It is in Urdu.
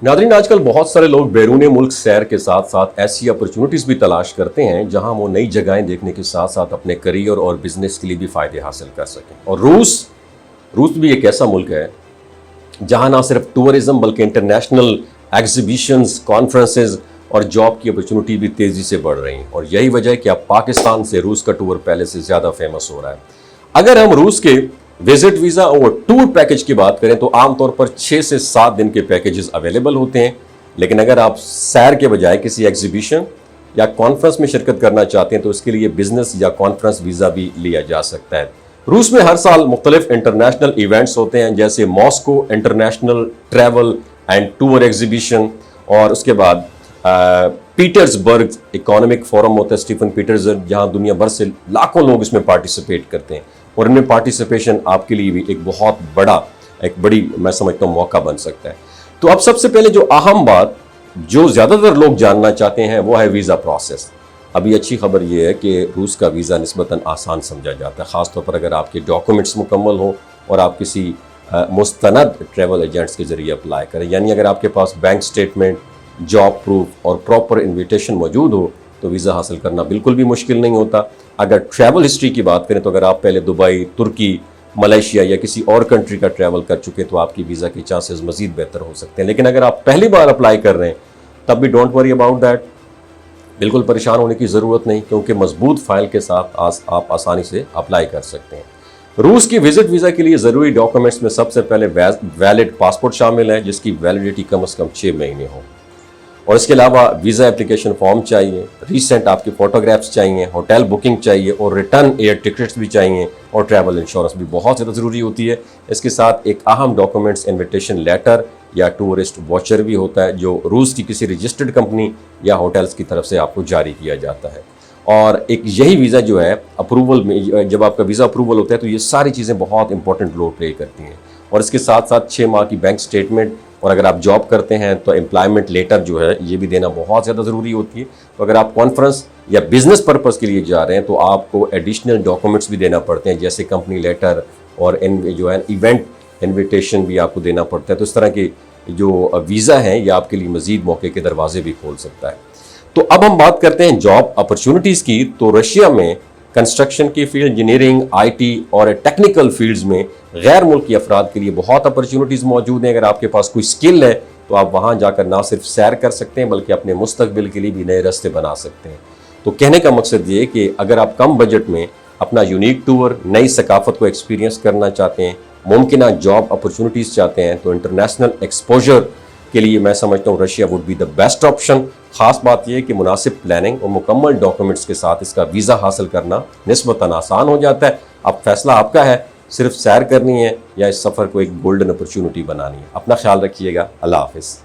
ناظرین، آج کل بہت سارے لوگ بیرون ملک سیر کے ساتھ ساتھ ایسی اپرچونٹیز بھی تلاش کرتے ہیں جہاں وہ نئی جگہیں دیکھنے کے ساتھ ساتھ اپنے کریئر اور بزنس کے لیے بھی فائدے حاصل کر سکیں۔ اور روس بھی ایک ایسا ملک ہے جہاں نہ صرف ٹورزم بلکہ انٹرنیشنل ایگزیبیشنز، کانفرنسز اور جاب کی اپرچونٹی بھی تیزی سے بڑھ رہی ہیں، اور یہی وجہ ہے کہ اب پاکستان سے روس کا ٹور پہلے سے زیادہ فیمس ہو رہا ہے۔ اگر ہم روس کے وزٹ ویزا اور ٹور پیکج کی بات کریں تو عام طور پر 6 سے 7 دن کے پیکیجز اویلیبل ہوتے ہیں، لیکن اگر آپ سیر کے بجائے کسی ایگزیبیشن یا کانفرنس میں شرکت کرنا چاہتے ہیں تو اس کے لیے بزنس یا کانفرنس ویزا بھی لیا جا سکتا ہے۔ روس میں ہر سال مختلف انٹرنیشنل ایونٹس ہوتے ہیں، جیسے Moscow international travel and tour exhibition, اور اس کے بعد پیٹرز برگ اکانومک فورم ہوتا ہے اسٹیفن پیٹرزبرگ، جہاں دنیا بھر سے لاکھوں لوگ اس میں پارٹیسپیٹ کرتے ہیں، اور ان میں پارٹیسپیشن آپ کے لیے بھی ایک بڑی میں سمجھتا ہوں موقع بن سکتا ہے۔ تو اب سب سے پہلے جو اہم بات جو زیادہ تر لوگ جاننا چاہتے ہیں وہ ہے ویزا پروسیس۔ ابھی اچھی خبر یہ ہے کہ روس کا ویزا نسبتاً آسان سمجھا جاتا ہے، خاص طور پر اگر آپ کے ڈاکومنٹس مکمل ہوں اور آپ کسی مستند ٹریول ایجنٹس کے ذریعے اپلائی کریں، یعنی اگر آپ کے پاس بینک سٹیٹمنٹ، جاب پروف اور پراپر انویٹیشن موجود ہو تو ویزا حاصل کرنا بالکل بھی مشکل نہیں ہوتا۔ اگر ٹریول ہسٹری کی بات کریں تو اگر آپ پہلے دبئی، ترکی، ملیشیا یا کسی اور کنٹری کا ٹریول کر چکے تو آپ کی ویزا کے چانسز مزید بہتر ہو سکتے ہیں، لیکن اگر آپ پہلی بار اپلائی کر رہے ہیں تب بھی ڈونٹ وری اباؤٹ دیٹ، بالکل پریشان ہونے کی ضرورت نہیں، کیونکہ مضبوط فائل کے ساتھ آپ آسانی سے اپلائی کر سکتے ہیں۔ روس کی وزٹ ویزا کے لیے ضروری ڈاکومنٹس میں سب سے پہلے ویلڈ پاسپورٹ شامل ہے، جس کی ویلیڈیٹی کم از کم 6 مہینے ہو، اور اس کے علاوہ ویزا اپلیکیشن فارم چاہیے، ریسنٹ آپ کے فوٹوگرافس چاہیے، ہوٹل بکنگ چاہیے، اور ریٹرن ایئر ٹکٹس بھی چاہیے، اور ٹریول انشورنس بھی بہت زیادہ ضروری ہوتی ہے۔ اس کے ساتھ ایک اہم ڈاکومنٹس انویٹیشن لیٹر یا ٹورسٹ واچر بھی ہوتا ہے، جو روس کی کسی رجسٹرڈ کمپنی یا ہوٹلز کی طرف سے آپ کو جاری کیا جاتا ہے۔ اور ایک یہی ویزا جو ہے اپروول میں، جب آپ کا ویزا اپروول ہوتا ہے تو یہ ساری چیزیں بہت امپورٹنٹ رول پلے کرتی ہیں، اور اس کے ساتھ ساتھ 6 ماہ کی بینک سٹیٹمنٹ، اور اگر آپ جاب کرتے ہیں تو امپلائمنٹ لیٹر جو ہے یہ بھی دینا بہت زیادہ ضروری ہوتی ہے۔ تو اگر آپ کانفرنس یا بزنس پرپس کے لیے جا رہے ہیں تو آپ کو ایڈیشنل ڈاکومنٹس بھی دینا پڑتے ہیں، جیسے کمپنی لیٹر اور جو ہے ایونٹ انویٹیشن بھی آپ کو دینا پڑتا ہے۔ تو اس طرح کے جو ویزا ہیں یہ آپ کے لیے مزید موقع کے دروازے بھی کھول سکتا ہے۔ تو اب ہم بات کرتے ہیں جاب اپرچونٹیز کی۔ تو رشیا میں کنسٹرکشن کی فیلڈ، انجینئرنگ، آئی ٹی اور ٹیکنیکل فیلڈز میں غیر ملکی افراد کے لیے بہت اپرچونٹیز موجود ہیں۔ اگر آپ کے پاس کوئی سکل ہے تو آپ وہاں جا کر نہ صرف سیر کر سکتے ہیں بلکہ اپنے مستقبل کے لیے بھی نئے راستے بنا سکتے ہیں۔ تو کہنے کا مقصد یہ ہے کہ اگر آپ کم بجٹ میں اپنا یونیک ٹور، نئی ثقافت کو ایکسپیرینس کرنا چاہتے ہیں، ممکنہ جاب اپرچونٹیز چاہتے ہیں، تو انٹرنیشنل ایکسپوجر کے لیے میں سمجھتا ہوں Russia would be the best option. خاص بات یہ ہے کہ مناسب پلاننگ اور مکمل ڈاکومنٹس کے ساتھ اس کا ویزا حاصل کرنا نسبتاً آسان ہو جاتا ہے۔ اب فیصلہ آپ کا ہے، صرف سیر کرنی ہے یا اس سفر کو ایک گولڈن اپرچونٹی بنانی ہے۔ اپنا خیال رکھیے گا، اللہ حافظ۔